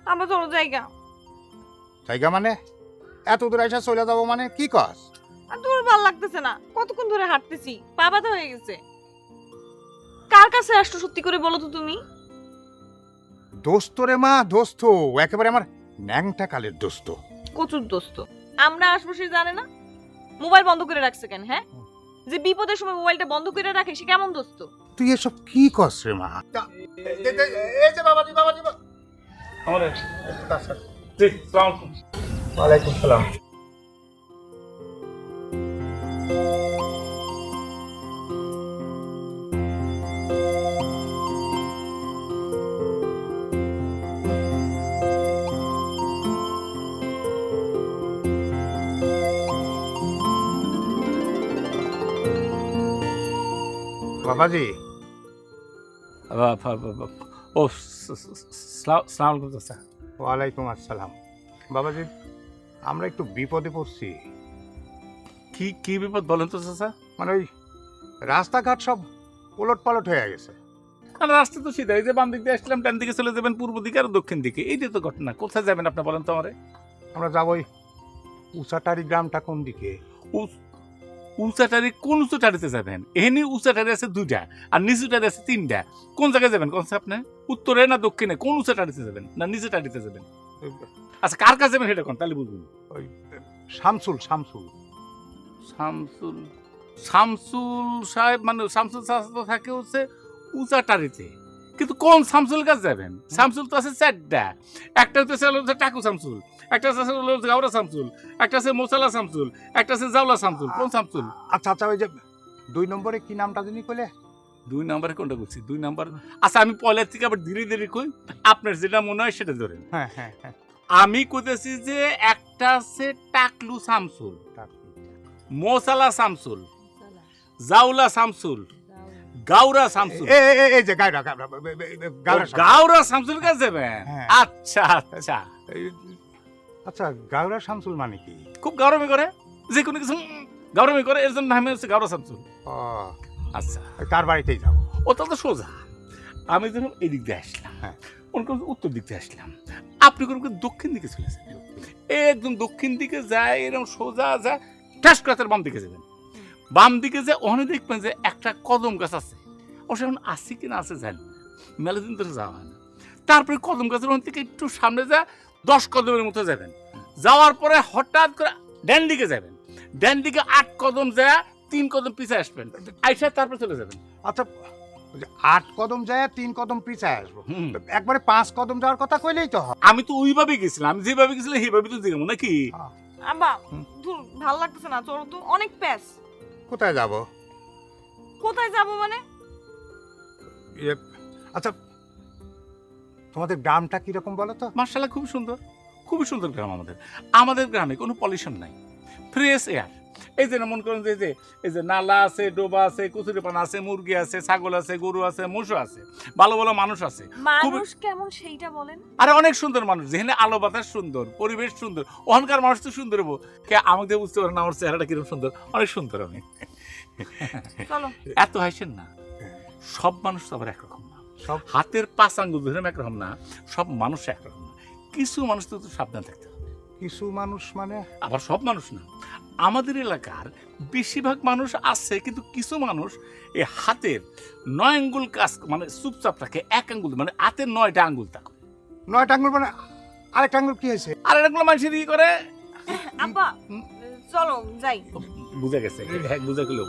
আমরা চলো জায়গা। জায়গা মানে এত দূর এসে চলে যাবো মানে কি কস? আর তোর ভালো লাগতেছে না? কতক্ষণ ধরে হাঁটতেছি, পা ব্যথা হয়ে গেছে। কার কাছে আসছো সত্যি করে বলো তো তুমি? দোস্ত রে মা, দোস্ত, একেবারে আমার ন্যাংটা কালের দোস্ত। কচুর দোস্ত। আমরা আসবো সে জানে না? মোবাইল বন্ধ করে রাখছে কেন? হ্যাঁ, যে বিপদের সময় মোবাইলটা বন্ধ করে রাখে সে কেমন দোস্ত? তুই এসব কি কস রে মা? এই যে বাবাজি, বাবাজি, ওয়ালাইকুম সালাম। বাবাজি, ও সালাম আলাইকুম চাচা। ওয়ালাইকুম আসসালাম। বাবাজি, আমরা একটু বিপদে পড়ছি। কি কি বিপদ বলেন তো চাচা? মানে ওই রাস্তাঘাট সব ওলট পালট হয়ে গেছে। কারণ রাস্তা তো সিধা, এই যে বাম দিক দিয়ে আসলাম, ডান দিকে চলে যাবেন পূর্ব দিকে আর দক্ষিণ দিকে, এইটাই তো ঘটনা। কোথায় যাবেন আপনি বলেন তো আমারে? আমরা যাবোই উষাটারি গ্রামটা কোন দিকে? উঁচাটারি কোন উঁচুটারিতে যাবেন? এখানে উঁচাটারি আছে 2টা আর নিচুটারি আছে 3টা। কোন জায়গায় যাবেন কোন আপনি? উত্তরে না দক্ষিণে? কোন উঁচাটারিতে যাবেন না নিচুটারিতে যাবেন? আচ্ছা, কার কাছে যাবেন সেটা কোন, তাহলে বুঝবেন। ওই শামসুল, শামসুল। শামসুল শামসুল সাহেব মানে শামসুল সাহেব তো থাকে হচ্ছে উঁচাটারিতে, কিন্তু কোন শামসুল কাছে যাবেন? শামসুল তো আছে 4টা। একটা হচ্ছে টাকু শামসুল, একটা আছে গাওরা শামসুল, একটা আছে মোসালা শামসুল, একটা আছে জাওলা শামসুল। কোন শামসুল? আচ্ছা আচ্ছা, ওই যে 2 নম্বরে কি নামটা জানি কইলে? 2 নম্বরে কোনটা করছি? 2 নম্বর। আচ্ছা, আমি পয়লা থেকে আবার ধীরে ধীরে কই, আপনার যেটা মনে হয় সেটা ধরেন। হ্যাঁ হ্যাঁ হ্যাঁ, আমি কইতেছি যে একটা আছে টাকলু শামসুল, মোসালা শামসুল, জাওলা শামসুল, গাওরা শামসুল। এই যে গাওরা, গাওরা শামসুল কাছে যাবেন? হ্যাঁ। আচ্ছা আচ্ছা। আচ্ছা, গাওরা শামসুল মানে কি? খুব গরমই করে, যে কোনো কিছু গরমই করে, এর জন্য নামে হচ্ছে গাওরা শামসুল। ও আচ্ছা, তার বাড়িতেই যাবো। ওটা তো সোজা। আমি যখন এই দিক দিয়ে আসলাম, হ্যাঁ, উত্তর দিক দিয়ে আসলাম, আপনি কোন দক্ষিণ দিকে চলে যাবেন। একদম দক্ষিণ দিকে যায়, এরকম সোজা যায়, ঠাস করে তার বাম দিকে যাবেন। বাম দিকে যে ওখানে দেখবেন যে একটা কদম গাছ আছে। অবশ্য এখন আছে কিনা আছে জানি না, মেলা দিন ধরে যাওয়া হয় না। তারপরে কদম গাছের ওখান থেকে একটু সামনে যা 10 কদমের মতো যাবেন। যাওয়ার পরে হঠাৎ করে ডান দিকে যাবেন। ডান দিকে 8 কদম যায়, 3 কদম পিছিয়ে আসবেন, আইসা তারপরে চলে যাবেন। আচ্ছা, 8 কদম যায় 3 কদম পিছায় আসবো। একবারে 5 কদম যাওয়ার কথা কইলেই তো হয়। আমি তো ওইভাবে গেছিলাম, আমি যেভাবে গেছিলাম সেইভাবে তো যাবো নাকি? আব্বা, ভালো লাগতেছে না, চলো তো, অনেক প্যাস। কোথায় যাব? কোথায় যাব মানে? আচ্ছা, তোমাদের গ্রামটা কিরকম বলো তো? মার্শাল্লাহ, খুবই সুন্দর, খুবই সুন্দর গ্রাম আমাদের। আমাদের গ্রামে কোনো পলিউশন নাই, ফ্রেশ এয়ার। এই যে মনে করেন যে এই যে নালা আছে, ডোবা আছে, কচুরিপানা আছে, মুরগি আছে, ছাগল আছে, গরু আছে, মোষও আছে, ভালো ভালো মানুষ আছে। মানুষ কেমন সেইটা বলেন। আরে অনেক সুন্দর মানুষ, যেখানে আলো বাতাস সুন্দর, পরিবেশ সুন্দর, ওখানকার মানুষ তো সুন্দর হবো। কে আমাকে বুঝতে পারেন আমার চেহারাটা কিরকম সুন্দর? অনেক সুন্দর আমি। চলো। এত হাসেন না, সব মানুষ তো আবার একরকম না। সব হাতের 5 আঙ্গুল ধরে একরকম না, সব মানুষ একরকম না। কিছু মানুষ তো সাবধান থাকতে হবে। কিছু মানুষ মানে? আবার সব মানুষ না। আমাদের এলাকার বেশিরভাগ মানুষ আছে, কিন্তু কিছু মানুষ এই হাতের 9 আঙ্গুল কাজ মানে চুপচাপ থাকে, 1 আঙ্গুল মানে হাতের 9টা আঙ্গুল থাকে। 9টা আঙ্গুল মানে আরেকটা আঙ্গুল কি হয়েছে? আর এগুলো মানুষের ই করে। আব্বা, চলো যাই। বুঝা গেছে, হ্যাঁ বুঝা গেল।